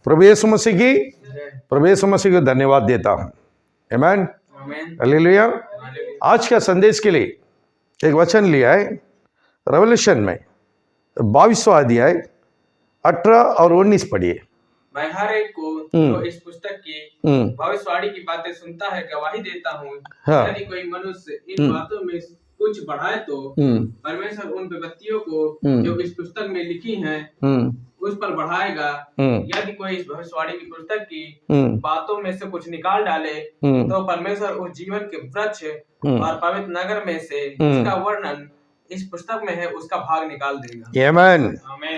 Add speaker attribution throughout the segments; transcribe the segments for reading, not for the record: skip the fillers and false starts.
Speaker 1: प्रभु यीशु मसीह को धन्यवाद देता हूँ। आमीन, हालेलुया। आज का संदेश के लिए एक वचन लिया है रेवलेशन में 22वां अध्याय 18 और 19 पढ़िए।
Speaker 2: मैं हर एक को जो इस पुस्तक की भविष्यवाणी की बातें सुनता है गवाही देता हूँ।
Speaker 1: हाँ।
Speaker 2: यदि कोई मनुष्य इन बातों में कुछ बढ़ाए तो परमेश्वर उन विपत्तियों को जो इस पुस्तक में लिखी हैं उस पर बढ़ाएगा। यदि कोई इस भविष्यवाणी की पुस्तक की बातों में से कुछ निकाल डाले तो परमेश्वर उस जीवन के वृक्ष और पवित्र नगर में से जिसका वर्णन इस पुस्तक में है उसका भाग निकाल देगा।
Speaker 1: आमीन,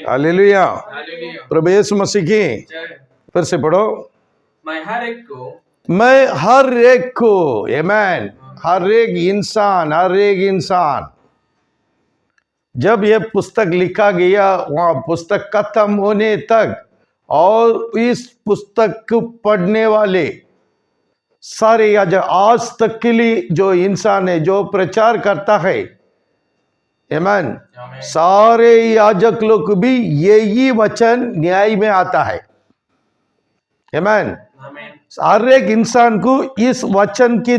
Speaker 1: हालेलुया। प्रभु यीशु मसीह की फिर से पढ़ो।
Speaker 2: मैं हर एक को
Speaker 1: आमीन, हर एक इंसान जब यह पुस्तक लिखा गया वहां पुस्तक खत्म होने तक और इस पुस्तक को पढ़ने वाले सारे याजक आज तक के लिए जो इंसान है जो प्रचार करता है, आमीन, सारे याजक लोग भी यही वचन न्याय में आता है। आमीन, हर एक इंसान को इस वचन के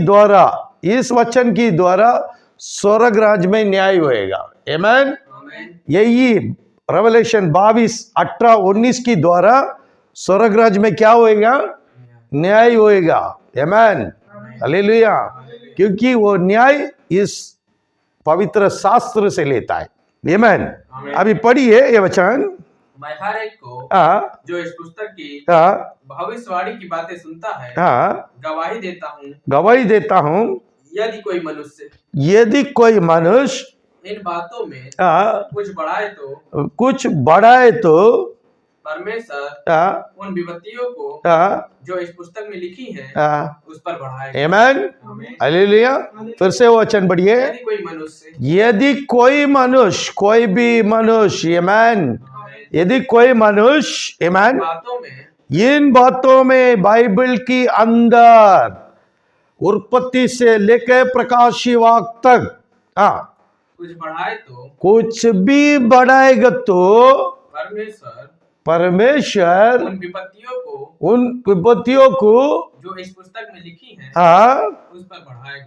Speaker 1: द्वारा स्वर्ग राज्य में न्याय होएगा। आमीन, यही रेवलेशन 22, 18, 19 के द्वारा स्वर्ग राज्य में क्या होएगा? न्याय होएगा। आमीन, हालेलुया। क्योंकि वो न्याय इस पवित्र शास्त्र से लेता है। आमीन। अभी पढ़िए ये वचन।
Speaker 2: मैं हर एक को जो इस पुस्तक की भविष्यवाणी की बातें सुनता है
Speaker 1: गवाही देता हूँ।
Speaker 2: यदि कोई मनुष्य इन बातों में कुछ बढ़ाए तो परमेश्वर उन विपत्तियों को जो इस पुस्तक में लिखी है उस पर बढ़ाएगा।
Speaker 1: आमीन, हालेलुया। फिर से वो वचन बढ़िए। यदि कोई मनुष्य कोई भी मनुष्य, आमीन, यदि कोई मनुष्य, आमीन, इन बातों में बाइबल की अंदर उत्पत्ति से लेकर प्रकाशी वाक्य तक कुछ भी बढ़ाएगा तो परमेश्वर उन विपत्तियों को
Speaker 2: जो इस पुस्तक में लिखी है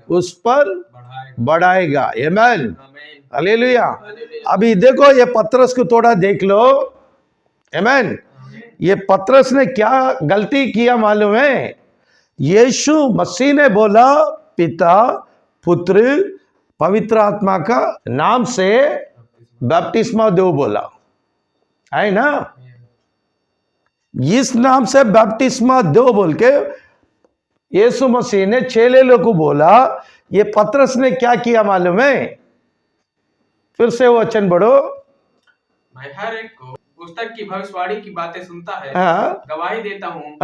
Speaker 1: उस पर बढ़ाएगा। आमीन, हालेलुया। अभी देखो ये पतरस को थोड़ा देख लो। आमीन, ये पतरस ने क्या गलती किया मालूम है? यीशु मसीह ने बोला पिता, पुत्र, पवित्र आत्मा का नाम से बपतिस्मा दो बोला है ना। इस नाम से बपतिस्मा दो बोल के यीशु मसीह ने चेले लोग को बोला। ये पतरस ने क्या किया मालूम है? फिर से वो वचन बढ़ो।
Speaker 2: मैं हर एक को पुस्तक की भविष्यवाणी की बातें सुनता है गवाही देता हूँ।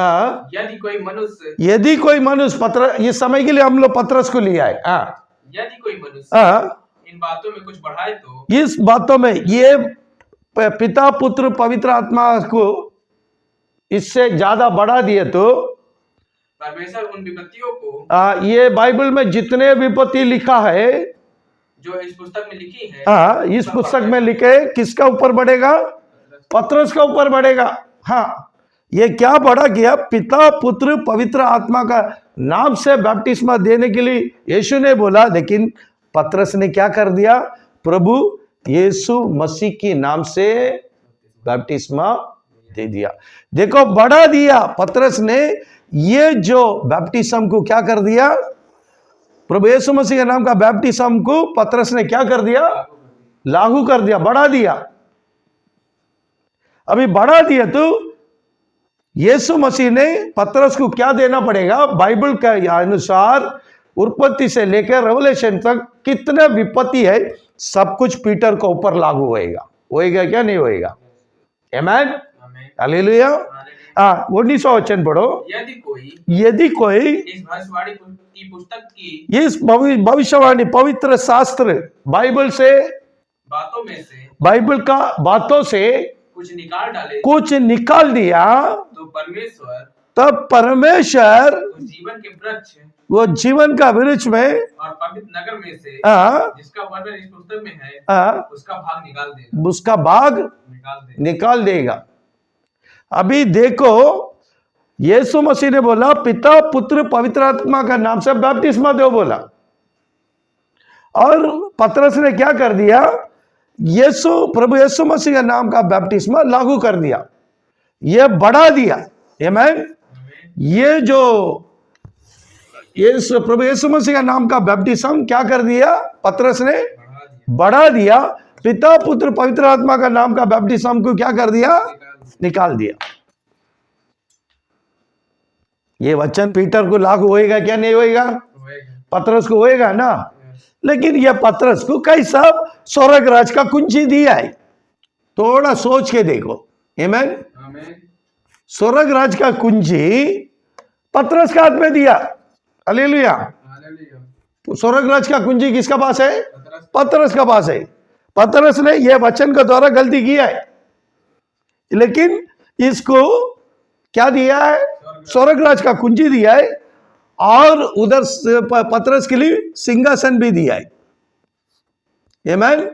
Speaker 2: यदि कोई मनुष्य पत्र, ये समय के लिए हम लोग पतरस को लिया है। यदि कोई मनुष्य इन बातों में कुछ बढ़ाए तो
Speaker 1: इस बातों में ये पिता, पुत्र, पवित्र आत्मा को इससे ज्यादा बढ़ा दिए तो
Speaker 2: परमेश्वर उन विपत्तियों को
Speaker 1: ये बाइबल में जितने विपत्ति लिखा है
Speaker 2: जो इस पुस्तक में लिखी है
Speaker 1: इस पुस्तक में लिखे किसका ऊपर बढ़ेगा? पतरस का ऊपर बढ़ेगा। हाँ, ये क्या बढ़ा गया? पिता, पुत्र, पवित्र आत्मा का नाम से बपतिस्मा देने के लिए यीशु ने बोला, लेकिन पतरस ने क्या कर दिया? प्रभु यीशु मसीह के नाम से बपतिस्मा दे दिया। देखो, बढ़ा दिया पतरस ने। ये जो बपतिस्म को क्या कर दिया? प्रभु यीशु मसीह के नाम का बपतिस्म को पतरस ने क्या कर दिया? लागू कर दिया, बढ़ा दिया। अभी बढ़ा दिया तो यीशु मसीह ने पतरस को क्या देना पड़ेगा? बाइबल के अनुसार उत्पत्ति से लेकर रेवलेशन तक कितने विपत्ति है सब कुछ पीटर को ऊपर लागू होएगा क्या नहीं होएगा? आमीन, हालेलुया। 19वां वचन पढ़ो। यदि कोई
Speaker 2: इस भविष्यवाणी की पुस्तक की
Speaker 1: इस भविष्यवाणी पवित्र शास्त्र बाइबल से बाइबल का बातों से कुछ निकाल दिया
Speaker 2: तो परमेश्वर
Speaker 1: तब परमेश्वर
Speaker 2: जीवन के वृक्ष
Speaker 1: वो जीवन का वृक्ष में
Speaker 2: और पवित्र नगर में से जिसका वर्णन इस पुस्तक में है उसका भाग निकाल देगा।
Speaker 1: उसका भाग निकाल देगा। अभी देखो, यीशु मसीह ने बोला पिता पुत्र पवित्र आत्मा का नाम से बपतिस्मा दो बोला, और पतरस ने क्या कर दिया, प्रभु यीशु मसीह का नाम का बपतिस्मा लागू कर दिया, ये बढ़ा दिया। आमीन। ये जो प्रभु यीशु मसीह का नाम का बपतिस्मा क्या कर दिया, पतरस ने बढ़ा दिया। पिता पुत्र पवित्र आत्मा का नाम का बपतिस्मा को क्या कर दिया, निकाल दिया। ये वचन पीटर को लागू होएगा क्या नहीं होएगा, पतरस को होएगा ना। लेकिन यह पतरस को कैसा स्वर्ग राज का कुंजी दिया है, थोड़ा सोच के देखो। आमीन। स्वर्ग राज का कुंजी पतरस का हाथ में दिया। हालेलुया। स्वर्ग राज का कुंजी किसका पास है, पतरस का पास है। पतरस ने यह वचन के द्वारा गलती किया है, लेकिन इसको क्या दिया है, स्वर्ग राज का कुंजी दिया है, और उधर पतरस के लिए सिंहासन भी दिया है। आमीन।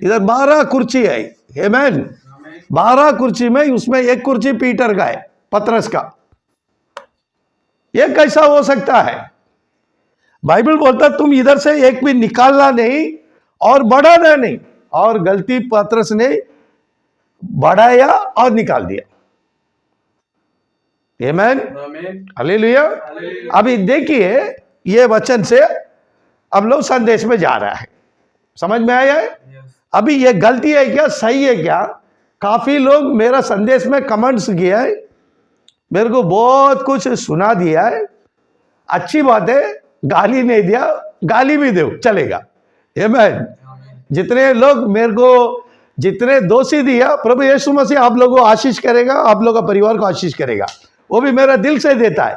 Speaker 1: इधर 12 कुर्सी है। आमीन। 12 कुर्सी में उसमें एक कुर्सी पीटर का है, पतरस का। यह कैसा हो सकता है? बाइबल बोलता तुम इधर से एक भी निकालना नहीं और बढ़ाना नहीं, और गलती पतरस ने बढ़ाया और निकाल दिया। आमीन। हालेलुया। अभी देखिए, ये वचन से हम लोग संदेश में जा रहा है, समझ में आया है? अभी ये गलती है क्या, सही है क्या? काफी लोग मेरा संदेश में कमेंट्स किया है, मेरे को बहुत कुछ सुना दिया है। अच्छी बात है, गाली नहीं दिया, गाली भी दो चलेगा। आमीन। जितने लोग मेरे को जितने दोषी दिया, प्रभु यीशु मसीह आप लोगों को आशीष करेगा, आप लोगों का परिवार को आशीष करेगा, वो भी मेरा दिल से देता है।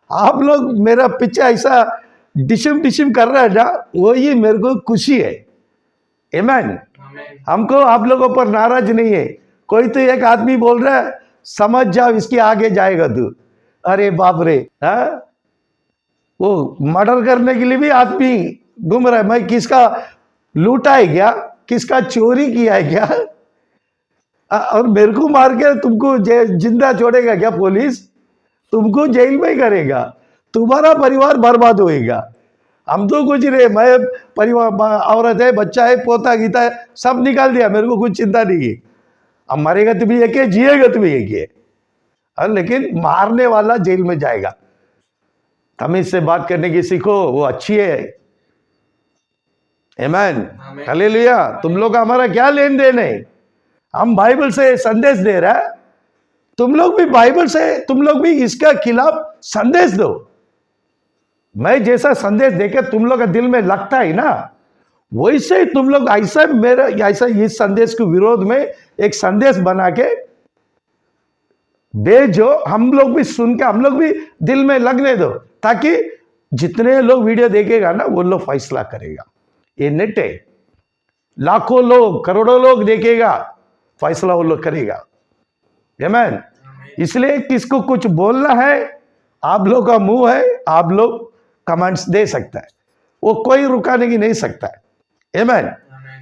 Speaker 1: आप लोग मेरा पीछे ऐसा डिशिम डिशिम कर रहा है ना, वही मेरे को खुशी है। आमीन। हमको आप लोगों पर नाराज नहीं है। कोई तो एक आदमी बोल रहा है समझ जाओ इसके आगे जाएगा तू, अरे बाप रे, वो मर्डर करने के लिए भी आदमी घूम रहा है। मैं किसका लूटा है क्या, किसका चोरी किया है क्या, और मेरे को मार के तुमको जिंदा छोड़ेगा क्या पुलिस? तुमको जेल में ही करेगा, तुम्हारा परिवार बर्बाद होएगा। हम तो कुछ नहीं, मैं परिवार, औरत है, बच्चा है, पोता गीता है, सब निकाल दिया, मेरे को कुछ चिंता नहीं है। अब मरेगा तो भी एक है, जिएगा तो भी एक है, लेकिन मारने वाला जेल में जाएगा। तमीज से बात करने की सीखो, वो अच्छी है। आमीन। हालेलुया। तुम लोग का हमारा क्या लेन देन है? हम बाइबल से संदेश दे रहा है, तुम लोग भी बाइबल से, तुम लोग भी इसका खिलाफ संदेश दो। मैं जैसा संदेश देकर तुम लोग का दिल में लगता है ना, वैसे ही तुम लोग ऐसा इस संदेश के विरोध में एक संदेश बना के भेजो, हम लोग भी सुन के हम लोग भी दिल में लगने दो, ताकि जितने लोग वीडियो देखेगा ना वो लोग फैसला करेगा। ये नेट है, लाखों लोग करोड़ों लोग देखेगा, फैसला वो लोग करेगा। आमीन। इसलिए किसको कुछ बोलना है, आप लोग का मुंह है, आप लोग कमेंट्स दे सकता है, वो कोई रुकाने की नहीं सकता है। आमीन।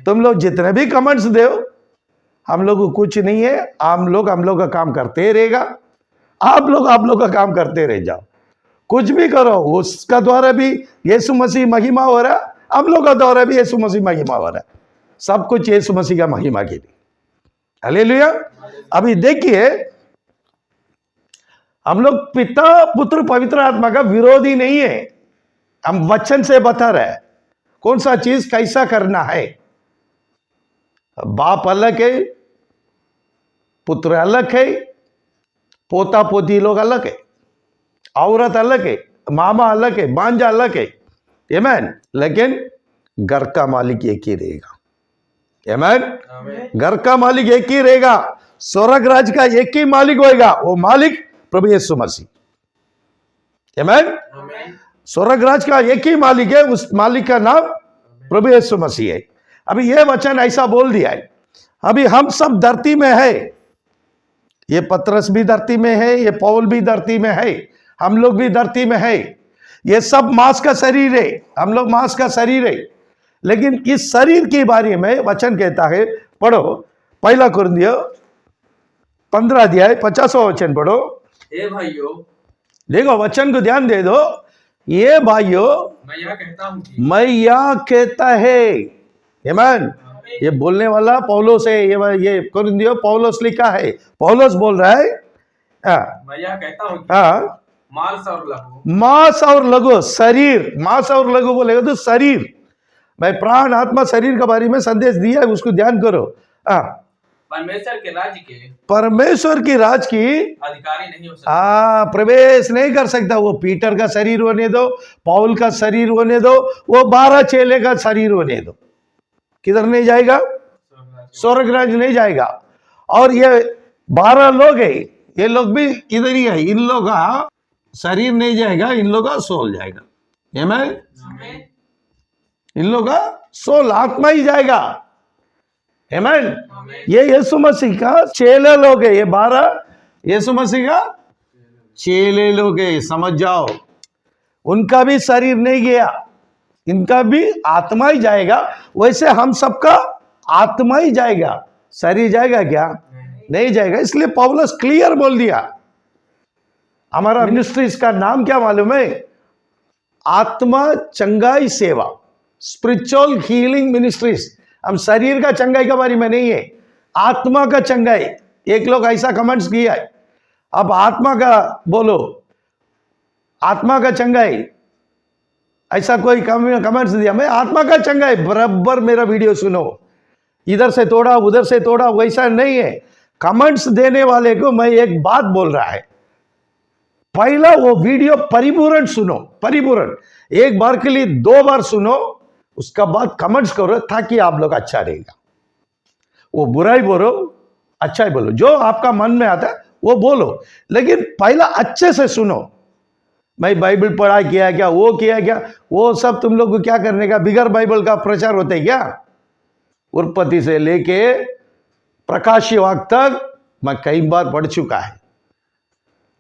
Speaker 1: तुम लोग जितने भी कमेंट्स दो, हम लोग को कुछ नहीं है, हम लोग का काम करते रहेगा, आप लोग का काम करते रह जाओ। कुछ भी करो, उसका द्वारा भी यीशु मसीह महिमा हो रहा, हम लोग का द्वारा भी यीशु मसीह महिमा हो रहा, सब कुछ यीशु मसीह का महिमा के लिए। हालेलुया। अभी देखिए, हम लोग पिता पुत्र पवित्र आत्मा का विरोधी नहीं है, हम वचन से बता रहे हैं कौन सा चीज कैसा करना है। बाप अलग है, पुत्र अलग है, पोता पोती लोग अलग है, औरत अलग है, मामा अलग है, भांजा अलग है। आमीन। लेकिन घर का मालिक एक ही रहेगा। आमीन। घर का मालिक एक ही रहेगा, स्वर्ग राज का एक ही मालिक होएगा, वो मालिक प्रभु यीशु मसीह। आमीन। स्वर्ग राज का एक ही मालिक है, उस मालिक का नाम प्रभु यीशु मसीह है। अभी यह वचन ऐसा बोल दिया है। अभी हम सब धरती में है, ये पतरस भी धरती में है, ये पौल भी धरती में है, हम लोग भी धरती में है। ये सब मांस का शरीर है, हम लोग मांस का शरीर है। लेकिन इस शरीर के बारे में वचन कहता है, पढ़ो 1 कुरिन्थियों 15 अध्याय 50वां वचन पढ़ो।
Speaker 2: हे भाइयों,
Speaker 1: देखो वचन को ध्यान दे दो। ये भाइयों,
Speaker 2: मैं यह कहता हूँ कि
Speaker 1: मैं यह कहता है, आमीन। ये बोलने वाला पौलुस है, ये कुरिन्थियों पौलुस लिखा है, पौलुस बोल रहा है।
Speaker 2: मैं यह कहता हूँ कि
Speaker 1: हाँ,
Speaker 2: मांस और लहू,
Speaker 1: मांस और लघु शरीर, मांस और लघु बोलेगा तो शरीर। मैं प्राण आत्मा शरीर के बारे में संदेश दिया है, उसको ध्यान करो।
Speaker 2: परमेश्वर के राज्य के
Speaker 1: परमेश्वर की राज की
Speaker 2: अधिकारी नहीं हो सकता।
Speaker 1: प्रवेश नहीं कर सकता। वो पीटर का शरीर होने दो, पौल का शरीर होने दो, वो 12 चेले का शरीर होने दो, किधर नहीं जाएगा? स्वर्ग राज्य नहीं जाएगा। और ये 12 लोग है, ये लोग भी इधर ही है। इन लोग का शरीर नहीं जाएगा, इन लोग का सोल जाएगा। आमीन। इन लोग का सोल आत्मा ही जाएगा। आमीन। ये यीशु मसीह का चेले लोग है, ये 12 यीशु मसीह का चेले लोग है, समझ जाओ। उनका भी शरीर नहीं गया, इनका भी आत्मा ही जाएगा। वैसे हम सबका आत्मा ही जाएगा, शरीर जाएगा क्या? नहीं जाएगा। इसलिए पौलुस क्लियर बोल दिया। हमारा मिनिस्ट्रीज का नाम क्या मालूम है? आत्मा चंगाई सेवा, स्पिरिचुअल हीलिंग मिनिस्ट्रीज। हम शरीर का चंगाई के बारे में नहीं है, आत्मा का चंगाई। एक लोग ऐसा कमेंट्स किया है, अब आत्मा का बोलो, आत्मा का चंगाई, ऐसा कोई कमेंट्स दिया। मैं आत्मा का चंगाई, बराबर मेरा वीडियो सुनो, इधर से तोड़ा उधर से तोड़ा, वैसा नहीं है। कमेंट्स देने वाले को मैं एक बात बोल रहा है, पहला वो वीडियो परिपूर्ण सुनो, परिपूर्ण एक बार के लिए 2 बार सुनो, उसका बाद कमेंट्स करो, ताकि आप लोग अच्छा रहेगा। वो बुराई बोलो, अच्छा ही बोलो, जो आपका मन में आता है वो बोलो, लेकिन पहला अच्छे से सुनो। मैं बाइबल पढ़ा किया क्या, वो किया क्या, वो सब तुम लोग को क्या करने का? बिगर बाइबल का प्रचार होता है क्या? उत्पत्ति से लेके प्रकाशी वाक् तक मैं कई बार पढ़ चुका है।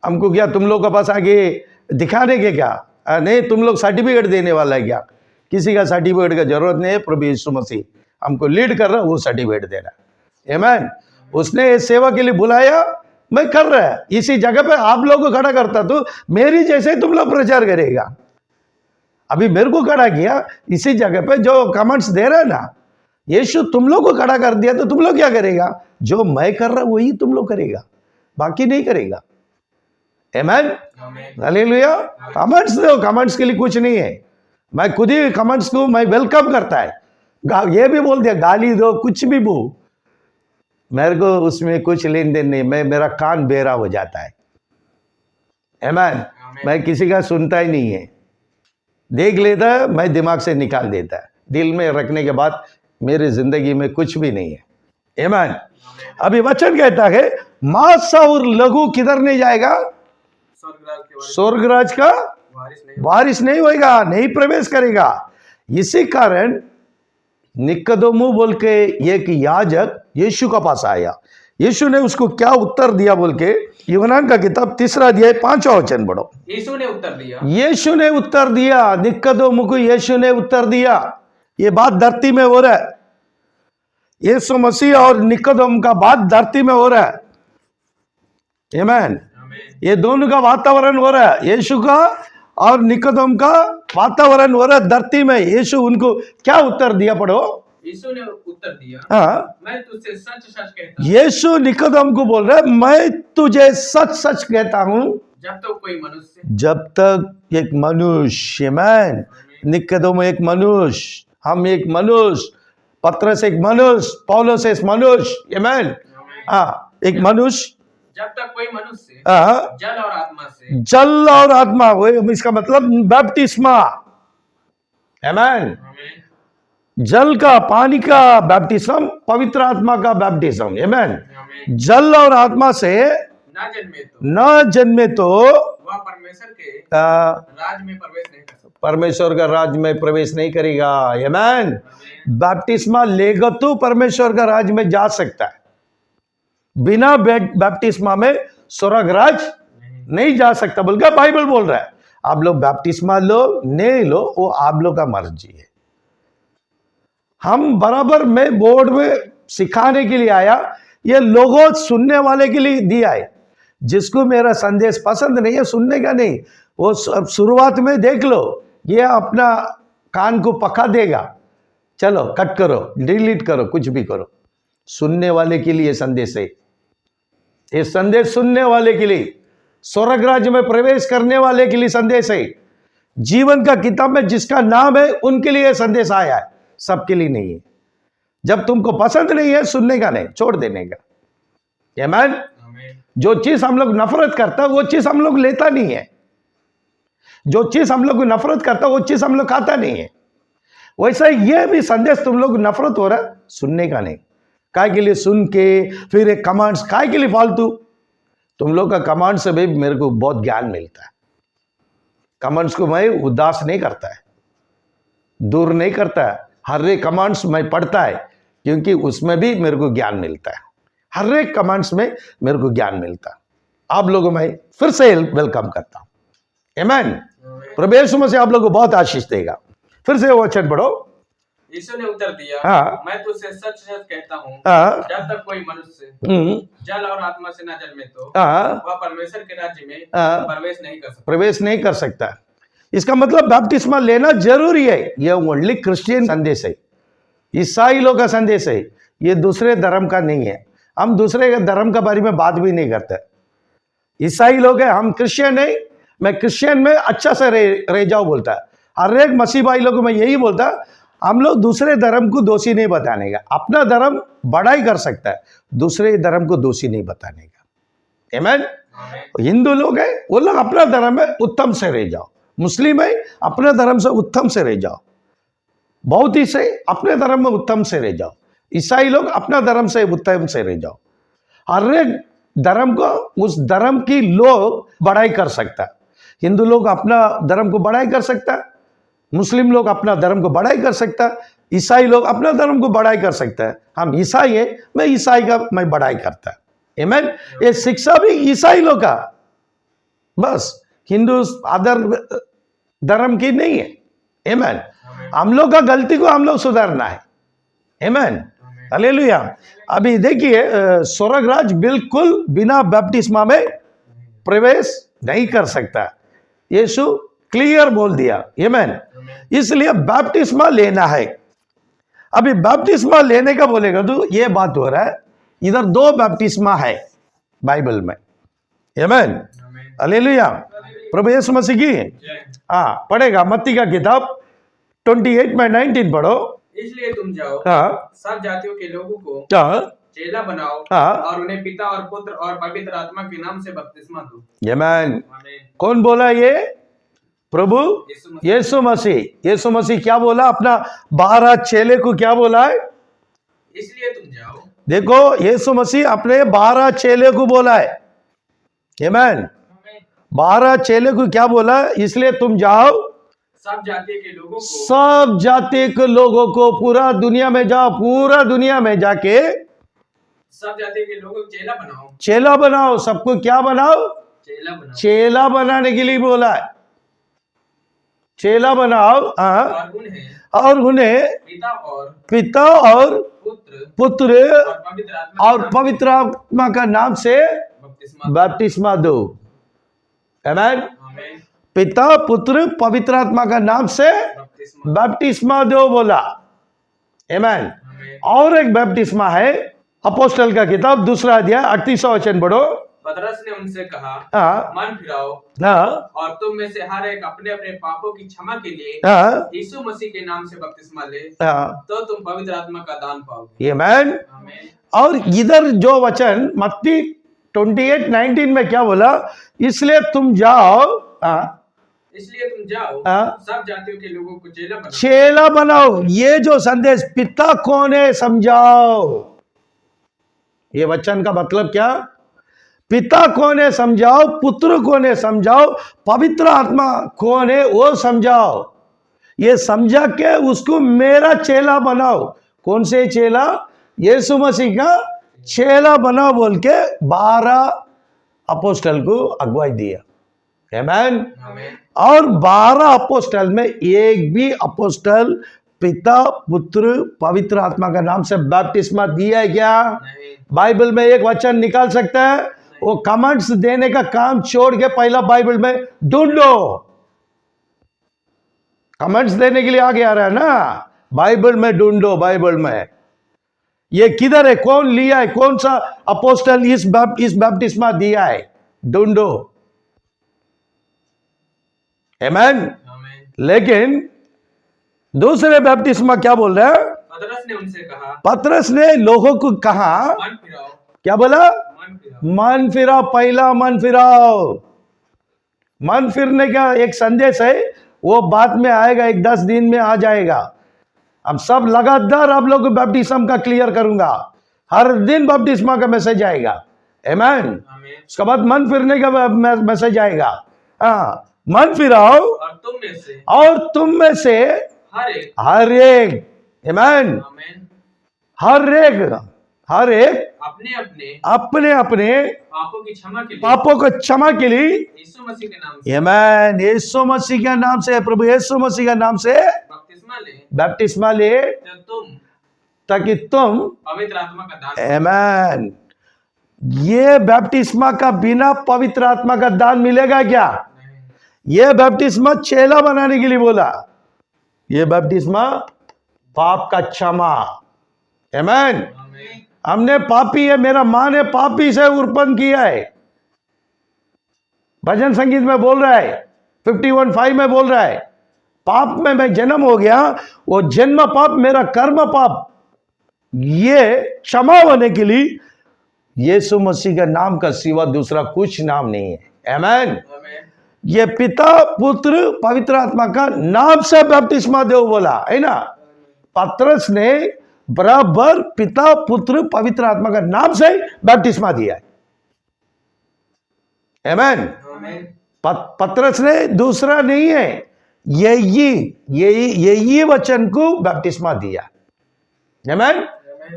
Speaker 1: हमको क्या तुम लोग के पास आगे दिखाने के क्या? नहीं, तुम लोग सर्टिफिकेट देने वाला है क्या? किसी का सर्टिफिकेट का जरूरत नहीं है। प्रभु यीशु मसीह हमको लीड कर रहा है, वो सर्टिफिकेट दे रहा है। आमीन। उसने इस सेवा के लिए बुलाया, मैं कर रहा है। इसी जगह पे आप लोग को खड़ा करता तो मेरी जैसे ही तुम लोग प्रचार करेगा। अभी मेरे को खड़ा किया इसी जगह पे, जो कमेंट्स दे रहे हैं ना, यीशु तुम लोग को खड़ा कर दिया तो तुम लोग क्या करेगा? जो मैं कर रहा हूं वही तुम लोग करेगा, बाकी नहीं करेगा। आमीन, हालेलुया। कमेंट्स दो, कमेंट्स के लिए कुछ नहीं है। मैं खुद ही कमेंट्स को मैं वेलकम करता है। ये भी बोल दिया गाली दो, कुछ भी बो, मेरे को उसमें कुछ लेन देन नहीं। मेरा कान बेरा हो जाता है। आमीन। मैं किसी का सुनता ही नहीं है, देख लेता है, मैं दिमाग से निकाल देता है। दिल में रखने के बाद मेरी जिंदगी में कुछ भी नहीं है। आमीन। अभी वचन कहता है मांस और लघु किधर नहीं जाएगा? स्वर्गराज का वारिस नहीं होएगा, नहीं प्रवेश करेगा। इसी कारण निकोदेमु बोल के एक याजक यीशु का पास आया। यीशु ने उसको क्या उत्तर दिया बोल के यूहन्ना का किताब 3 अध्याय 5वां वचन पढ़ो।
Speaker 2: यीशु ने उत्तर दिया,
Speaker 1: यीशु ने उत्तर दिया, निकोदेमु को यीशु ने उत्तर दिया। ये बात धरती में हो रहा है, यीशु मसीह और निकोदेमु का बात धरती में हो रहा है। आमीन। ये दोनों का वातावरण हो रहा है, यीशु का और निकोदेमु का वातावरण हो रहा है धरती में। यीशु उनको क्या उत्तर दिया पढ़ो।
Speaker 2: यीशु ने उत्तर दिया,
Speaker 1: हाँ,
Speaker 2: मैं तुझसे सच सच कहता हूं।
Speaker 1: यीशु निकोदेमु को बोल रहा है, मैं तुझे सच सच कहता हूं,
Speaker 2: जब तक कोई मनुष्य,
Speaker 1: जब तक एक मनुष्य, आमीन, निकोदेमु एक मनुष्य, हम एक मनुष्य, पत्रस एक मनुष्य, पौलुस एक मनुष्य, आमीन, हाँ, एक मनुष्य,
Speaker 2: जब तक कोई मनुष्य
Speaker 1: हाँ,
Speaker 2: जल और आत्मा से,
Speaker 1: जल और आत्मा, वो इसका मतलब बैप्टिस्मा, आमीन, जल का, पानी का बैप्टिज्म, पवित्र आत्मा का बैप्टिज्म, आमीन। जल और आत्मा से न जन्मे तो
Speaker 2: वह परमेश्वर के राज में प्रवेश नहीं कर सकता।
Speaker 1: परमेश्वर का राज में प्रवेश नहीं करेगा। आमीन। बैप्टिस्मा लेगा तो परमेश्वर का राज में जा सकता है, बिना बैप्टिस्मा में स्वर्ग राज नहीं जा सकता, बल्कि बाइबल बोल रहा है। आप लोग बैप्टिस्मा लो नहीं लो, वो आप लोग का मर्जी है। हम बराबर में बोर्ड में सिखाने के लिए आया, ये लोगों सुनने वाले के लिए दिया है। जिसको मेरा संदेश पसंद नहीं है सुनने का नहीं, वो शुरुआत में देख लो, ये अपना कान को पका देगा। चलो कट करो, डिलीट करो, कुछ भी करो। सुनने वाले के लिए संदेश है, ये संदेश सुनने वाले के लिए, स्वर्ग राज्य में प्रवेश करने वाले के लिए संदेश है। जीवन का किताब में जिसका नाम है उनके लिए संदेश आया है, सबके लिए नहीं है। जब तुमको पसंद नहीं है सुनने का नहीं, छोड़ देने का। आमीन। जो चीज हम लोग नफरत करता है वो चीज हम लोग लेता नहीं है। जो चीज हम लोग नफरत करता है वो चीज हम लोग खाता नहीं है। वैसा ये भी संदेश तुम लोग नफरत हो रहा है, सुनने का नहीं। काय के लिए सुन के फिर एक कमांड्स, काय के लिए फालतू? तुम लोग का कमांड से भी मेरे को बहुत ज्ञान मिलता है। कमांड्स को मैं उदास नहीं करता है, दूर नहीं करता है। हर एक कमांड्स मैं पढ़ता है क्योंकि उसमें भी मेरे को ज्ञान मिलता है। हर एक कमांड्स में मेरे को ज्ञान मिलता है। आप लोगों में फिर से वेलकम करता हूं। आमीन। प्रभु यीशु मसीह आप लोगों को बहुत आशीष देगा। फिर से वचन पढ़ो।
Speaker 2: यीशु ने उत्तर दिया,
Speaker 1: हाँ।
Speaker 2: मैं तुझसे सच सच कहता हूँ,
Speaker 1: हाँ।
Speaker 2: जब तक कोई मनुष्य जल और आत्मा से न जन्मे तो वह परमेश्वर के राज्य में प्रवेश नहीं कर सकता।
Speaker 1: प्रवेश नहीं कर सकता। इसका मतलब बपतिस्मा लेना जरूरी है। यह ओनली क्रिश्चियन संदेश है, ईसाई लोग का संदेश है, ये दूसरे धर्म का नहीं है। हम दूसरे धर्म के बारे में बात भी नहीं करते। ईसाई लोग है, हम क्रिश्चियन है, मैं क्रिश्चियन में अच्छा से रह जाओ बोलता है। हर एक मसीह भाई लोग में यही बोलता, हम लोग दूसरे धर्म को दोषी नहीं बताने का। अपना धर्म बड़ाई कर सकता है, दूसरे धर्म को दोषी नहीं बताने का। आमीन। हिंदू लोग है, वो लोग अपना धर्म में उत्तम से रह जाओ। मुस्लिम है, अपने धर्म से उत्तम से रह जाओ। बौद्ध से अपने धर्म में उत्तम से रह जाओ। ईसाई लोग अपना धर्म से उत्तम से रह जाओ। हर एक धर्म को उस धर्म की लोग बड़ाई कर सकता है। हिंदू लोग अपना धर्म को बड़ाई कर सकता है, मुस्लिम लोग अपना धर्म को बड़ाई कर सकता है, ईसाई लोग अपना धर्म को बड़ाई कर सकता है। हम ईसाई है, मैं ईसाई का मैं बड़ाई करता है। आमीन। ये शिक्षा भी ईसाई लोग का, बस हिंदू अदर धर्म की नहीं है। आमीन। हम लोग का गलती को हम लोग सुधारना है। आमीन। हालेलुया। अभी देखिए, स्वर्ग राज बिल्कुल बिना बपतिस्मा में प्रवेश नहीं कर सकता। यीशु क्लियर बोल दिया। आमीन। इसलिए बपतिस्मा लेना है। अभी बपतिस्मा लेने का बोलेगा तो ये बात हो रहा है, इधर दो बपतिस्मा है बाइबल में। आमीन। हालेलुया। प्रभु यीशु मसीह की हाँ पढ़ेगा। मत्ती का किताब 28 में 19 पढ़ो।
Speaker 2: इसलिए तुम जाओ, सब जातियों के लोगों को चेला बनाओ और उन्हें पिता और पुत्र और पवित्र आत्मा के नाम से बपतिस्मा दो। आमीन।
Speaker 1: कौन बोला ये? प्रभु यीशु मसीह। यीशु मसीह क्या बोला? अपना 12 चेले को क्या बोला है?
Speaker 2: इसलिए तुम जाओ। देखो,
Speaker 1: यीशु मसीह अपने 12 चेले को बोला है। आमीन। 12 चेले को क्या बोला? इसलिए तुम जाओ,
Speaker 2: सब जाति के लोगों को,
Speaker 1: सब जाति के लोगों को पूरा दुनिया में जाओ, पूरा दुनिया में जाके
Speaker 2: सब जाति के लोगों को चेला बनाओ।
Speaker 1: चेला बनाओ। सबको क्या बनाओ?
Speaker 2: चेला बनाओ।
Speaker 1: चेला बनाने के लिए बोला है। चेला बनाओ। और उन्हें पिता और पुत्र और पवित्र आत्मा का नाम से बपतिस्मा दो। आमीन। पिता पुत्र पवित्र आत्मा का नाम से बपतिस्मा दो बोला। आमीन। और एक बपतिस्मा है, अपोस्टल का किताब 2 अध्याय 38 वचन पढ़ो।
Speaker 2: पतरस ने उनसे कहा, मन फिराओ और तुम में से हर एक अपने अपने पापों की क्षमा के लिए यीशु मसीह के नाम से बपतिस्मा ले, तो तुम पवित्र आत्मा का दान पाओगे।
Speaker 1: आमीन। और इधर जो वचन मत्ती 28:19 में क्या बोला? इसलिए तुम जाओ,
Speaker 2: सब जातियों के लोगों को चेला बनाओ।
Speaker 1: चेला बनाओ। ये जो संदेश पिता कौन है समझाओ। ये वचन का मतलब क्या? पिता कौन है समझाओ, पुत्र कौन है समझाओ, पवित्र आत्मा कौन है वो समझाओ। ये समझा के उसको मेरा चेला बनाओ। कौन से चेला? यीशु मसीह का चेला बनाओ बोल के 12 अपोस्टल को अगुवाई दिया। आमीन। और 12 अपोस्टल में एक भी अपोस्टल पिता पुत्र पवित्र आत्मा का नाम से बपतिस्मा दिया है क्या? बाइबल में एक वचन निकाल सकता है? वो कमेंट्स देने का काम छोड़ के पहला बाइबल में ढूंढो। कमेंट्स देने के लिए आगे आ रहा है ना, बाइबल में ढूंढो। बाइबल में ये किधर है, कौन लिया है, कौन सा अपोस्टल इस बपतिस्मा दिया है, ढूंढो। आमीन। लेकिन दूसरे बपतिस्मा क्या बोल रहा है?
Speaker 2: पतरस ने उनसे कहा,
Speaker 1: पतरस ने लोगों को कहा,
Speaker 2: मन फिराओ,
Speaker 1: क्या बोला? मन फिराओ। पहला मन फिराओ। मन फिरने का एक संदेश है, वो बाद में आएगा, एक 10 दिन में आ जाएगा। अब सब लगातार आप लोग बपतिस्मा का क्लियर करूंगा, हर दिन बपतिस्मा का मैसेज आएगा। आमीन। उसके बाद मन फिरने का मैसेज आएगा। हाँ, मन फिराओ और तुम में से हर एक, आमीन, हर एक अपने अपने पापों को क्षमा के लिए
Speaker 2: यीशु मसीह के नाम से,
Speaker 1: आमीन, यीशु मसीह के नाम से, प्रभु यीशु मसीह के नाम से बपतिस्मा ले, ताकि तुम
Speaker 2: पवित्र आत्मा का दान।
Speaker 1: आमीन। ये बपतिस्मा का बिना पवित्र आत्मा का दान मिलेगा क्या? ये बपतिस्मा चेला बनाने के लिए बोला। ये बपतिस्मा पाप का क्षमा। आमीन। हमने पापी है, मेरा मां ने पापी से उत्पन्न किया है, भजन संगीत में बोल रहा है, 51:5 में बोल रहा है। पाप में मैं जन्म हो गया, वो जन्म पाप, मेरा कर्म पाप, ये क्षमा होने के लिए यीशु मसीह के नाम का सिवा दूसरा कुछ नाम नहीं है। आमीन। ये पिता पुत्र पवित्र आत्मा का नाम से बपतिस्मा दो बोला है ना। पतरस ने बराबर पिता पुत्र पवित्र आत्मा का नाम से बपतिस्मा दिया है। आमीन। पतरस ने दूसरा नहीं है, यही वचन को बपतिस्मा दिया। आमीन।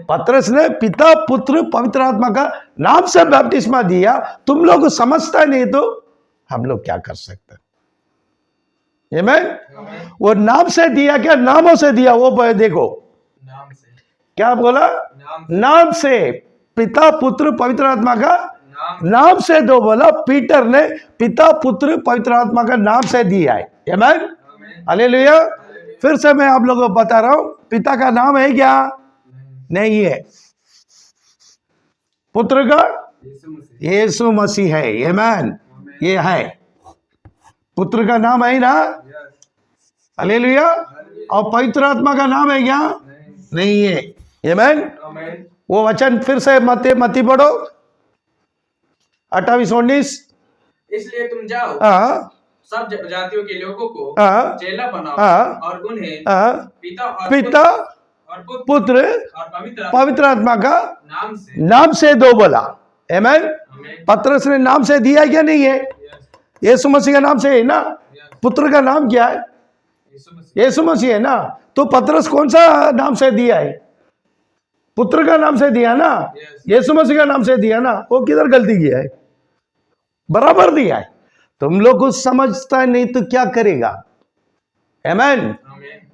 Speaker 1: पतरस ने पिता पुत्र पवित्र आत्मा का नाम से बपतिस्मा दिया। तुम लोग समझता नहीं तो हम लोग क्या कर सकते हैं? आमीन। वो नाम से दिया क्या? नामों से दिया। वो देखो
Speaker 2: नाम से
Speaker 1: क्या बोला? नाम से, पिता पुत्र पवित्र आत्मा का नाम से दो बोला। पीटर ने पिता पुत्र पवित्र आत्मा का नाम से दिया है। आमीन। हालेलुया। फिर से मैं आप लोगों को बता रहा हूं, पिता का नाम है क्या? नहीं है। पुत्र का यीशु मसीह है। आमीन। ये है, पुत्र का नाम है ना। हालेलुया। और पवित्र आत्मा का नाम है क्या? नहीं है। आमीन। वो वचन फिर से मती पढ़ो, 28-19।
Speaker 2: इसलिए तुम जाओ, सब जातियों के लोगों को चेला बनाओ और उन्हें पिता और पुत्र और पवित्र
Speaker 1: आत्मा का नाम से दो बोला। आमीन। पतरस ने नाम से दिया क्या? नहीं है। यीशु मसीह का नाम से है ना। पुत्र का नाम क्या है? यीशु मसीह है ना। तो पतरस कौन सा नाम से दिया है? पुत्र का नाम से दिया ना, यीशु मसीह का नाम से दिया ना। वो किधर गलती किया है? बराबर दिया है। तुम लोग कुछ समझता नहीं तो क्या करेगा? आमीन।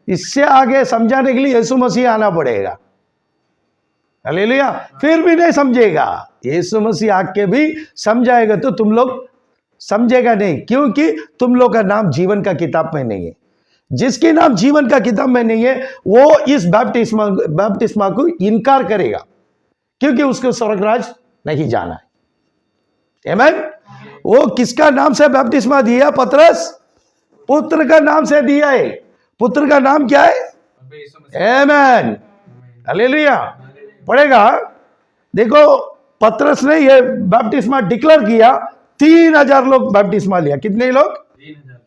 Speaker 1: इससे आगे समझाने के लिए यीशु मसीह आना पड़ेगा। हालेलुया। फिर भी नहीं समझेगा, यीशु मसीह आके भी समझाएगा तो तुम लोग समझेगा नहीं, क्योंकि तुम लोग का नाम जीवन का किताब में नहीं है। जिसके नाम जीवन का किताब में नहीं है वो इस बपतिस्मा को इनकार करेगा, क्योंकि उसको स्वर्गराज नहीं जाना है। आमीन। वो किसका नाम से बपतिस्मा दिया? पतरस पुत्र का नाम से दिया है। पुत्र का नाम क्या है? आमीन। हालेलुया। पढ़ेगा, देखो पतरस ने ये बपतिस्मा डिक्लेयर किया, 3000 लोग बपतिस्मा लिया। कितने लोग?
Speaker 2: 3000।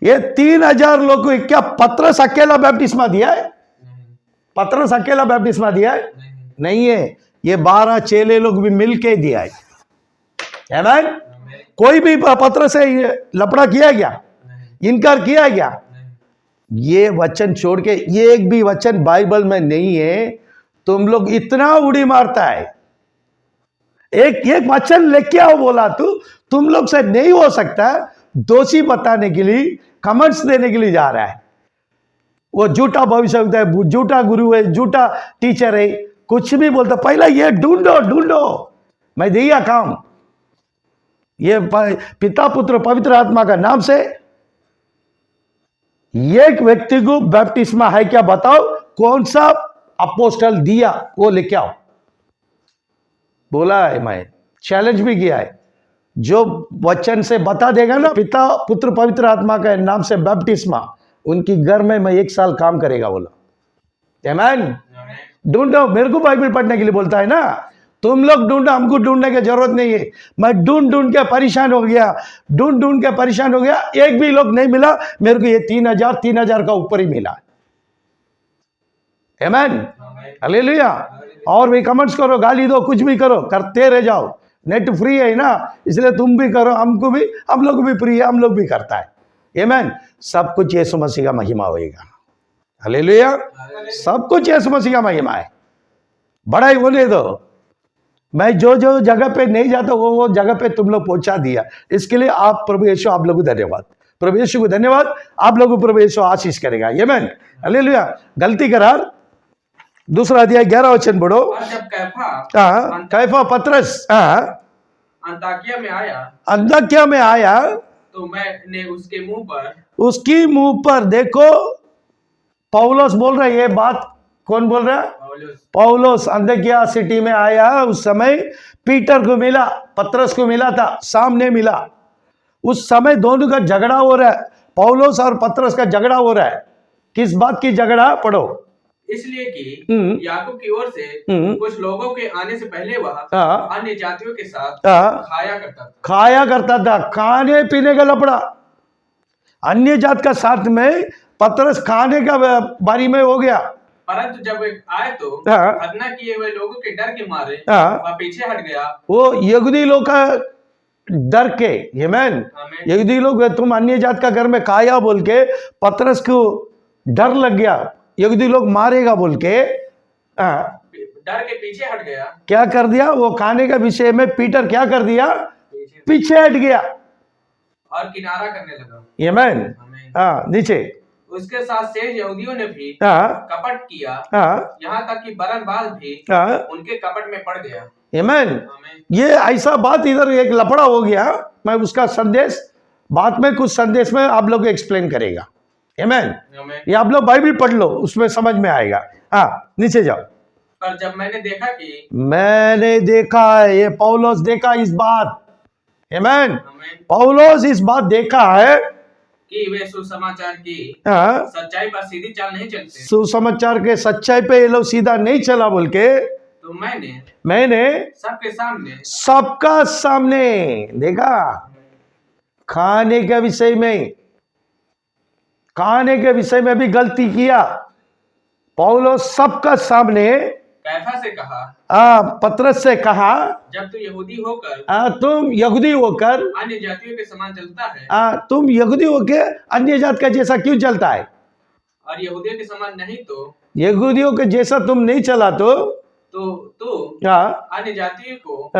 Speaker 1: ये 3000 लोग को क्या पतरस अकेला बपतिस्मा दिया है? पतरस अकेला बपतिस्मा दिया है? नहीं है। ये 12 चेले लोग भी मिलके दिया है। आमीन। कोई भी पतरस से लपड़ा किया क्या? इनकार किया क्या? ये वचन छोड़ के, ये एक भी वचन बाइबल में नहीं है। तुम लोग इतना उड़ी मारता है, एक वचन लेके आओ बोला तो तुम लोग से नहीं हो सकता। दोषी बताने के लिए, कमेंट्स देने के लिए जा रहा है। वो झूठा भविष्यवक्ता है, झूठा गुरु है, झूठा टीचर है। कुछ भी बोलता, पहला ये ढूंढो ढूंढो, मैं दिया काम, ये पिता पुत्र पवित्र आत्मा का नाम से एक व्यक्ति को बैप्टिस्मा है क्या बताओ, कौन सा अपोस्टल दिया वो लेके आओ। बोला है, मैं चैलेंज भी किया है, जो वचन से बता देगा ना पिता पुत्र पवित्र आत्मा के नाम से बैप्टिस्मा, उनकी घर में मैं 1 साल काम करेगा बोला। आमीन। ढूंढो, मेरे को बाइबल पढ़ने के लिए बोलता है ना, तुम लोग ढूंढो, हमको ढूंढने की जरूरत नहीं है। मैं ढूंढ ढूंढ के परेशान हो गया, ढूंढ ढूंढ के परेशान हो गया, एक भी लोग नहीं मिला, मेरे को ये 3000 का ऊपर ही मिला। आमीन, हालेलुया। और भी कमेंट्स करो, गाली दो, कुछ भी करो, करते रह जाओ, नेट फ्री है ना, इसलिए तुम भी करो, हमको भी, हम लोग भी फ्री है, हम लोग भी करता है। आमीन। सब कुछ यीशु मसीह का महिमा होएगा। हालेलुया। सब कुछ यीशु मसीह का महिमा है। बड़ाई बोले दो, मैं जो जो जगह पे नहीं जाता वो जगह पे तुम लोग पहुंचा दिया, इसके लिए आप प्रभु यीशु, आप लोगों को धन्यवाद, प्रभु यीशु को धन्यवाद, आप लोगों को प्रभु यीशु आशीष करेगा। आमीन, हालेलुया। गलती करार 2 अध्याय 11 वचन पढ़ो।
Speaker 2: और जब
Speaker 1: कैफा पतरस
Speaker 2: अंताकिया में आया,
Speaker 1: तो
Speaker 2: मैंने
Speaker 1: उसकी मुंह पर देखो, पौलुस बोल रहा है, ये बात कौन बोल रहा है? पौलुस अंताकिया सिटी में आया, उस समय पीटर को मिला, पतरस को मिला था, सामने मिला। उस समय दोनों का झगड़ा हो रहा है, पौलुस और पतरस का झगड़ा हो रहा है। किस बात की झगड़ा पढ़ो।
Speaker 2: इसलिए कि याकूब की ओर से कुछ लोगों के आने से पहले वह अन्य जातियों के साथ खाया करता था। खाने पीने का लफड़ा अन्य जात का साथ में पतरस खाने का बारी में हो गया। परंतु जब वे आए तो खतना किए हुए लोगों के डर के मारे वह पीछे हट गया।
Speaker 1: वो यहूदी लोग का डर के, आमीन, यहूदी लोग, तुम अन्य जात का घर में खाया बोल के पतरस को डर लग गया, यहूदी लोग मारेगा बोल के
Speaker 2: डर के पीछे हट गया।
Speaker 1: क्या कर दिया? वो खाने का विषय में पीटर क्या कर दिया? पीछे हट गया
Speaker 2: और किनारा करने लगा।
Speaker 1: आमीन। नीचे
Speaker 2: उसके साथ शेष यहूदियों ने भी कपट किया, यहाँ तक कि बरनबास भी उनके कपट में पड़ गया।
Speaker 1: आमीन। ये ऐसा बात, इधर एक लफड़ा हो गया। मैं उसका संदेश बाद में, कुछ संदेश में आप लोग एक्सप्लेन करेगा। आमीन। ये आप लोग बाइबल पढ़ लो, उसमें समझ में आएगा। नीचे जाओ।
Speaker 2: पर जब
Speaker 1: मैंने देखा है, ये पौलुस देखा इस बात। आमीन। पौलुस इस बात देखा है
Speaker 2: कि वे सुसमाचार की सच्चाई पर सीधी चाल नहीं चलते,
Speaker 1: सुसमाचार के सच्चाई पे ये लोग सीधा नहीं चला बोल के,
Speaker 2: तो मैंने
Speaker 1: सबका सामने देखा। खाने के विषय में भी गलती किया। पौलुस सबका सामने
Speaker 2: कैफा से कहा,
Speaker 1: पतरस से कहा,
Speaker 2: जब तू यहूदी होकर
Speaker 1: तुम यहूदी होकर
Speaker 2: अन्य जातियों के समान चलता है,
Speaker 1: तुम यहूदी होकर अन्य जात का जैसा क्यों चलता है?
Speaker 2: और यहूदियों के समान नहीं तो
Speaker 1: यहूदियों के जैसा तुम नहीं चला तो
Speaker 2: अन्य जातियों को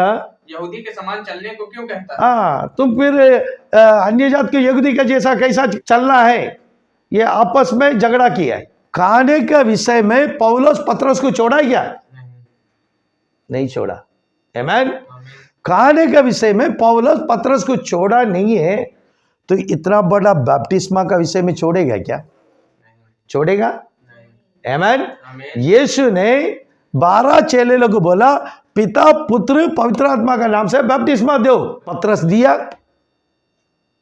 Speaker 2: यहूदी के समान चलने को क्यों कहता है?
Speaker 1: तुम फिर अन्य जात के यहूदी का जैसा कैसा चलना है? ये आपस में झगड़ा किया है। खाने का विषय में पौलुस पतरस को छोड़ा क्या? नहीं छोड़ा। आमीन। खाने का विषय में पौलुस पतरस को छोड़ा नहीं है, तो इतना बड़ा बपतिस्मा का विषय में छोड़ेगा क्या? छोड़ेगा? आमीन। यीशु ने 12 चेले लोगों को बोला, पिता पुत्र पवित्र आत्मा का नाम से बपतिस्मा दो। पतरस दिया?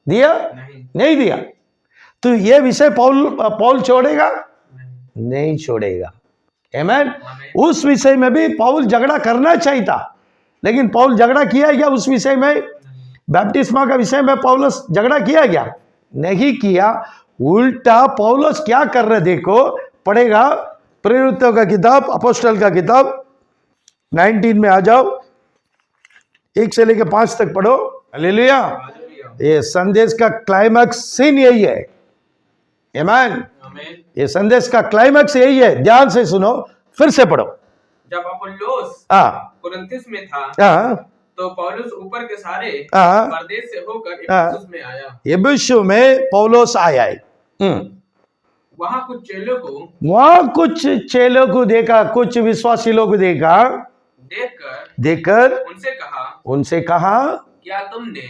Speaker 1: नहीं दिया। तो ये विषय पौल छोड़ेगा? नहीं छोड़ेगा। आमीन। उस विषय में भी पौल झगड़ा करना चाहिए था, लेकिन पौल झगड़ा किया क्या उस विषय में? बपतिस्मा का विषय में पौलुस झगड़ा किया क्या? नहीं किया। उल्टा पौलुस क्या कर रहे देखो, पढ़ेगा प्रेरितों का किताब, अपोस्टल का किताब 19 में आ जाओ, 1 से लेकर 5 तक पढ़ो। हालेलुया। ये संदेश का क्लाइमैक्स सीन यही है। आमीन। ये संदेश का क्लाइमैक्स यही है, ध्यान से सुनो, फिर से पढ़ो।
Speaker 2: जब अपुल्लोस कुरिन्थुस में था, तो पौलुस ऊपर के सारे प्रदेश से होकर इफिसुस में आया।
Speaker 1: इफिसुस में पौलुस आया है।
Speaker 2: वहाँ कुछ चेलों को
Speaker 1: वहां कुछ चेलों को देखा, कुछ विश्वासी लोग को देखा, देखकर उनसे कहा
Speaker 2: क्या तुमने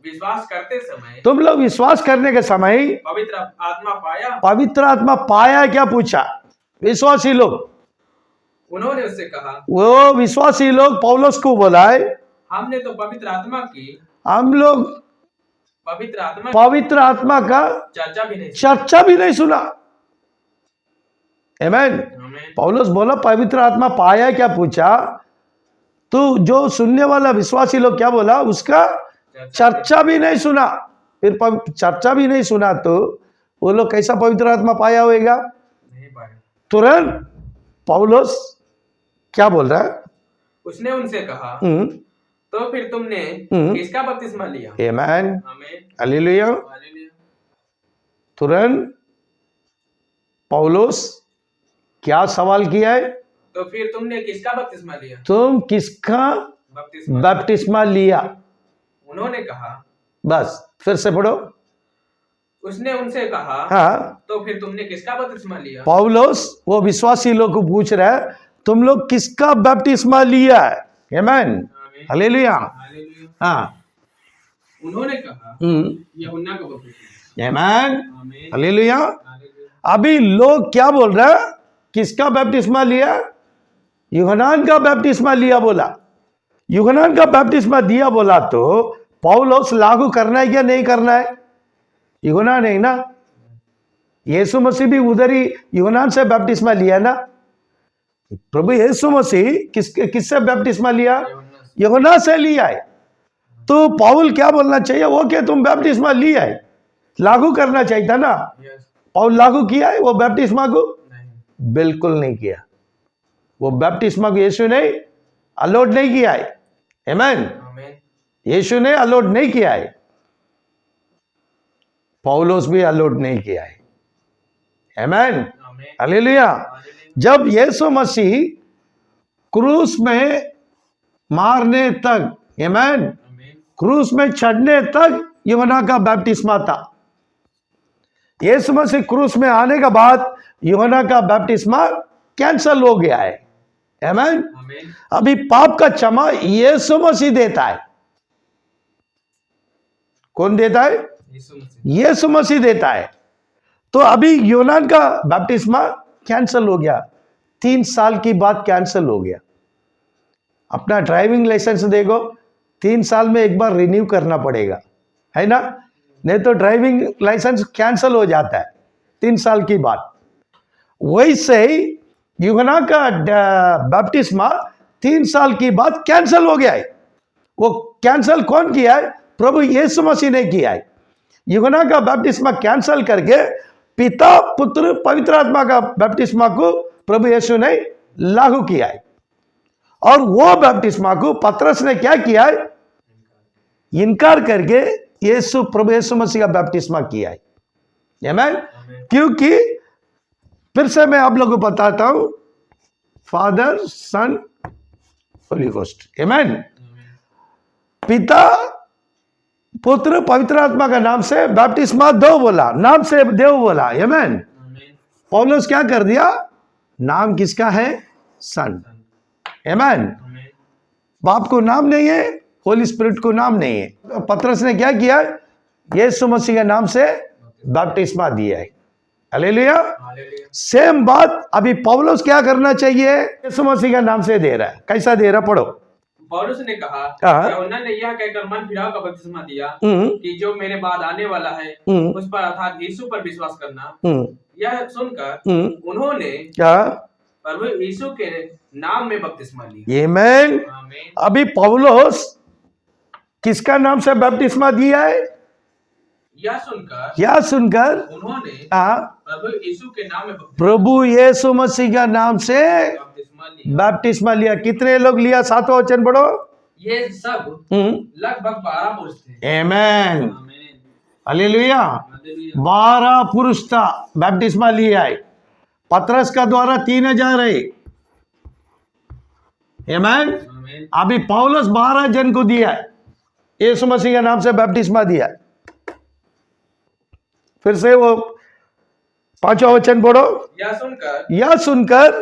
Speaker 2: विश्वास करते समय
Speaker 1: तुम लोग विश्वास करने के समय पवित्र आत्मा पाया? क्या पूछा विश्वासी लोग?
Speaker 2: उन्होंने उससे कहा,
Speaker 1: वो विश्वासी लोग पौलुस को बोला है,
Speaker 2: हमने तो पवित्र आत्मा की,
Speaker 1: हम लोग पवित्र आत्मा का चर्चा भी नहीं सुना। आमीन। पौलुस बोला पवित्र आत्मा पाया? क्या पूछा? तो जो सुनने वाला विश्वासी लोग क्या बोला? उसका चर्चा भी नहीं सुना। फिर चर्चा भी नहीं सुना तो वो लोग कैसा पवित्र आत्मा पाया होगा? तुरंत पौलुस क्या बोल रहा है?
Speaker 2: उसने उनसे कहा, तो फिर तुमने किसका बपतिस्मा लिया?
Speaker 1: आमीन, हालेलुया। तुरंत पौलुस क्या सवाल किया है?
Speaker 2: तो फिर तुमने किसका बपतिस्मा लिया?
Speaker 1: तुम किसका बपतिस्मा लिया?
Speaker 2: उन्होंने कहा,
Speaker 1: बस फिर से पढ़ो।
Speaker 2: उसने उनसे कहा,
Speaker 1: हाँ,
Speaker 2: तो फिर तुमने किसका बपतिस्मा लिया?
Speaker 1: पौलुस वो विश्वासी लोग को पूछ रहा है, तुम लोग किसका बपतिस्मा लिया है? आमीन, हालेलुया। हाँ,
Speaker 2: उन्होंने कहा, यूहन्ना का बपतिस्मा।
Speaker 1: आमीन, हालेलुया। अभी लोग क्या बोल रहा है? किसका बपतिस्मा लिया? यूहन्ना का बपतिस्मा लिया बोला। यूहन्ना का बपतिस्मा दिया बोला तो पौलुस लागू करना है क्या नहीं करना है? यूहन्ना नहीं ना, यीशु मसीह भी उधर ही यूहन्ना से बपतिस्मा लिया ना। प्रभु यीशु मसीह किससे बपतिस्मा लिया? यूहन्ना से लिया है। तो पौल क्या बोलना चाहिए? ओके, तुम बपतिस्मा लिया है, लागू करना चाहिए था ना। पौल लागू किया है वो बपतिस्मा को? बिल्कुल नहीं किया। वो बपतिस्मा को यीशु ने अलाउड नहीं किया है। आमीन, यीशु ने अलाउड नहीं किया है, पौलुस भी अलाउड नहीं किया है। आमीन, हालेलुया। जब यीशु मसीह क्रूस में मारने तक, आमीन, क्रूस में चढ़ने तक यूहन्ना का बपतिस्मा था। यीशु मसीह क्रूस में आने के बाद यूहन्ना का बपतिस्मा कैंसल हो गया है। आमीन। अभी पाप का क्षमा यीशु मसीह देता है। कौन देता है? यीशु मसीह देता है। तो अभी यूहन्ना का बपतिस्मा कैंसल हो गया, 3 साल की बाद कैंसल हो गया। अपना ड्राइविंग लाइसेंस देखो, 3 साल में एक बार रिन्यू करना पड़ेगा, है ना? नहीं तो ड्राइविंग लाइसेंस कैंसल हो जाता है 3 साल की बाद। वैसे ही यूहन्ना का बपतिस्मा 3 साल की बाद कैंसल हो गया है। वो कैंसल कौन किया है? प्रभु यीशु मसीह ने किया है। यूहन्ना का बपतिस्मा कैंसल करके पिता, पुत्र, पवित्र आत्मा का बपतिस्मा को प्रभु यीशु ने लागू किया है। और वो बपतिस्मा को पतरस ने क्या किया है? इनकार करके प्रभु यीशु मसीह का बपतिस्मा किया है। आमीन। क्योंकि फिर से मैं आप लोगों को बताता हूं, फादर, सन, होली घोस्ट। आमीन। पिता, पुत्र, पवित्र आत्मा का नाम से बपतिस्मा दो बोला, नाम से देव बोला। आमीन। पौलुस क्या कर दिया? नाम किसका है? सन। आमीन। बाप को नाम नहीं है, होली स्पिरिट को नाम नहीं है। तो पतरस ने क्या किया? यीशु मसीह के नाम से बपतिस्मा दिया है। हालेलुया। सेम बात अभी पौलुस क्या करना चाहिए? यीशु मसीह के नाम से दे रहा है। कैसा दे रहा? पढ़ो।
Speaker 2: पौलुस ने कहा, यूहन्ना ने यह कहकर मन फिराव का बपतिस्मा दिया कि जो मेरे बाद आने वाला है उस पर अर्थात यीशु पर विश्वास करना। यह सुनकर उन्होंने प्रभु यीशु के नाम में बपतिस्मा लिया।
Speaker 1: आमीन। अभी पौलुस किसका नाम से बपतिस्मा दिया है? यह सुनकर
Speaker 2: उन्होंने प्रभु यीशु के नाम में,
Speaker 1: प्रभु यीशु मसीह का नाम से बपतिस्मा लिया। कितने लोग लिया? 7वां वचन पढ़ो।
Speaker 2: ये सब लगभग 12 पुरुष थे।
Speaker 1: आमीन, हालेलुया। 12 पुरुष था, बपतिस्मा लिया है। पतरस का द्वारा 3000 है। आमीन। अभी पौलुस 12 जन को दिया है, यीशु मसीह के नाम से बपतिस्मा दिया। फिर से वो 5वां वचन पढ़ो।
Speaker 2: यह सुनकर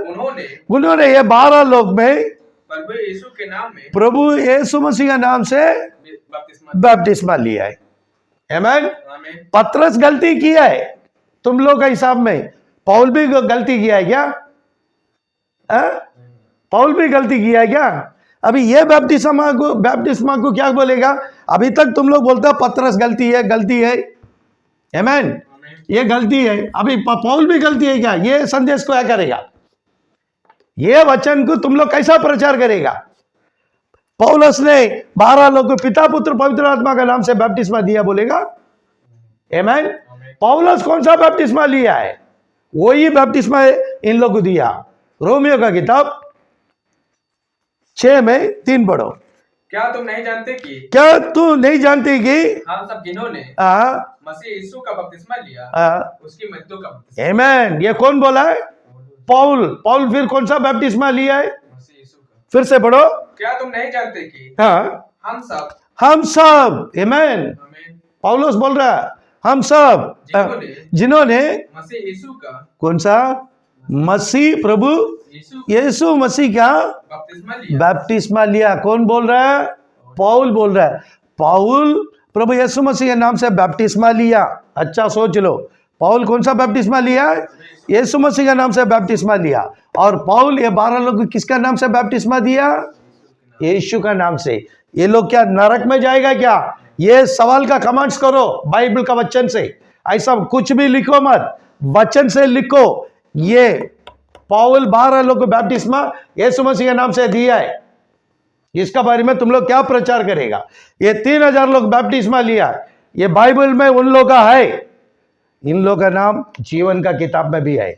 Speaker 1: उन्होंने ये 12 लोग में
Speaker 2: प्रभु यीशु के नाम में
Speaker 1: प्रभु यीशु मसीह का नाम से बपतिस्मा लिया है। आमीन। पतरस गलती किया है तुम लोग के हिसाब में, पौल भी गलती किया है क्या? पौल भी गलती किया है क्या? अभी ये बपतिस्मा को क्या बोलेगा? अभी तक तुम लोग बोलते हो पतरस गलती है, गलती है। आमीन। ये गलती है। अभी पौल भी गलती है क्या? ये संदेश को क्या करेगा? ये वचन को तुम लोग कैसा प्रचार करेगा? पौलुस ने 12 लोग को पिता पुत्र पवित्र आत्मा का नाम से बपतिस्मा दिया बोलेगा। आमीन। पौलुस कौन सा बपतिस्मा लिया है? वही बपतिस्मा इन लोग को दिया। रोमियो का किताब 6 में 3 पढ़ो।
Speaker 2: क्या तुम नहीं जानते कि हम सब जिन्होंने मसीह यीशु का बपतिस्मा लिया उसकी मृत्यु का बपतिस्मा।
Speaker 1: आमीन। ये कौन बोला है? पौल फिर कौन सा बपतिस्मा लिया है?
Speaker 2: मसीह यीशु का।
Speaker 1: फिर से पढ़ो।
Speaker 2: क्या तुम नहीं जानते कि हम सब
Speaker 1: आमीन। पौलुस बोल रहा है हम सब जिन्होंने
Speaker 2: मसीह यीशु का
Speaker 1: कौन सा? मसीह प्रभु यीशु मसीह का बपतिस्मा लिया। कौन बोल रहा है? पौल बोल रहा है। पौल प्रभु यीशु मसीह के नाम से बपतिस्मा लिया। अच्छा सोच लो, पौल कौन सा बपतिस्मा लिया? यीशु मसीह के नाम से बपतिस्मा लिया। और पौल ये 12 लोग को किसका नाम से बपतिस्मा दिया? यीशु का नाम से। ये लोग क्या नरक में जाएगा क्या? ये सवाल का कमेंट्स करो बाइबल का वचन से। ऐसा कुछ भी लिखो मत, वचन से लिखो। ये पौल 12 लोग को बपतिस्मा यीशु मसीह के नाम से दिया है। इसका बारे में तुम लोग क्या प्रचार करेगा? ये 3000 लोग बपतिस्मा लिया, ये बाइबल में उन लोग का है। इन लोग का नाम जीवन का किताब में भी है।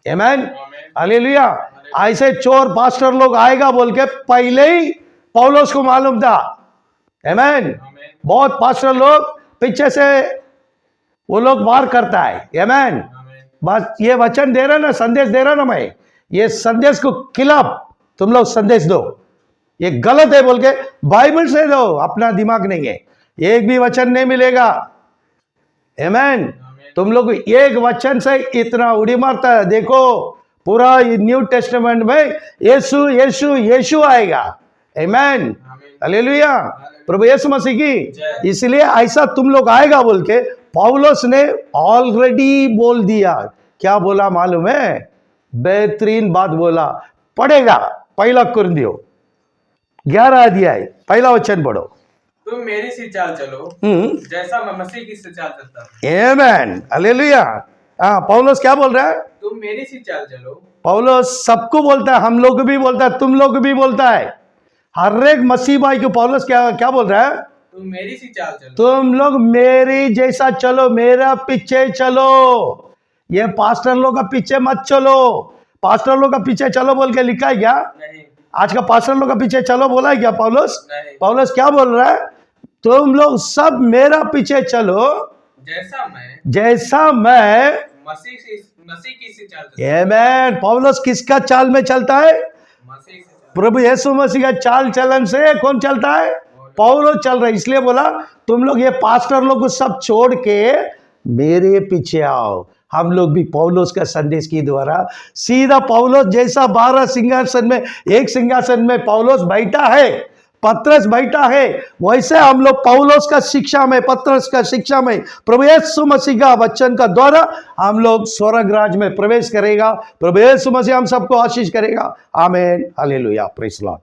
Speaker 1: आमीन। हालेलुया। ऐसे चोर पास्टर लोग आएगा बोल के पहले ही पौलुस को मालूम था। आमीन। बहुत पास्टर लोग पीछे से वो लोग वार करता है। आमीन। बस ये वचन दे रहा ना, संदेश दे रहा ना मैं, ये संदेश को खिलाफ तुम लोग संदेश दो। ये गलत है बोल के बाइबल से दो, अपना दिमाग नहीं है। एक भी वचन नहीं मिलेगा। आमीन। तुम लोग एक वचन से इतना उड़ी मारता है। देखो पूरा न्यू टेस्टामेंट में यीशु यीशु यीशु आएगा। आमीन। हालेलुया। प्रभु यीशु मसीह की। इसलिए ऐसा तुम लोग आएगा बोल के पौलुस ने ऑलरेडी बोल दिया। क्या बोला मालूम है? बेहतरीन बात बोला। पढ़ेगा 1 कुरिन्थियों 11 अध्याय 1 वचन पढ़ो।
Speaker 2: तुम मेरी सी चाल चलो जैसा मैं मसीह की सी चाल चलता हूं।
Speaker 1: आमीन। हालेलुया। पौलुस क्या बोल रहा है?
Speaker 2: तुम मेरी सी चाल चलो।
Speaker 1: पौलुस सबको बोलता है, हम लोग भी बोलता है, तुम लोग भी बोलता है। हर एक मसीह भाई को पौलुस क्या बोल रहा है?
Speaker 2: तुम मेरी सी चाल चलो।
Speaker 1: तुम लोग मेरी जैसा चलो, मेरा पीछे चलो। ये पास्टर लोग का पीछे मत चलो। पास्टर लोग का पीछे चलो बोल के लिखा है क्या?
Speaker 2: नहीं।
Speaker 1: आज का पास्टर लोग का पीछे चलो बोला है क्या पौलुस?
Speaker 2: नहीं।
Speaker 1: पौलुस क्या बोल रहा है? तुम लोग सब मेरा पीछे चलो जैसा मैं
Speaker 2: मसीह की सी चाल चलता हूं।
Speaker 1: आमीन। पौलुस किसका चाल में चलता है?
Speaker 2: मसीह से।
Speaker 1: प्रभु यीशु मसीह का चाल चलन से कौन चलता है? पौलुस चल रहा है। इसलिए बोला तुम लोग ये पास्टर लोग को सब छोड़ के मेरे पीछे आओ। हम लोग भी पौलुस का संदेश के द्वारा सीधा पौलुस जैसा 12 सिंहासन में एक सिंहासन में पौलुस बैठा है, पतरस बैठा है, वैसे हम लोग पौलुस का शिक्षा में, पतरस का शिक्षा में, प्रभु यीशु मसीह का वचन का द्वारा हम लोग स्वर्ग राज में प्रवेश करेगा। प्रभु यीशु मसीह हम सबको आशीष करेगा। आमीन। हालेलुया। Praise the Lord.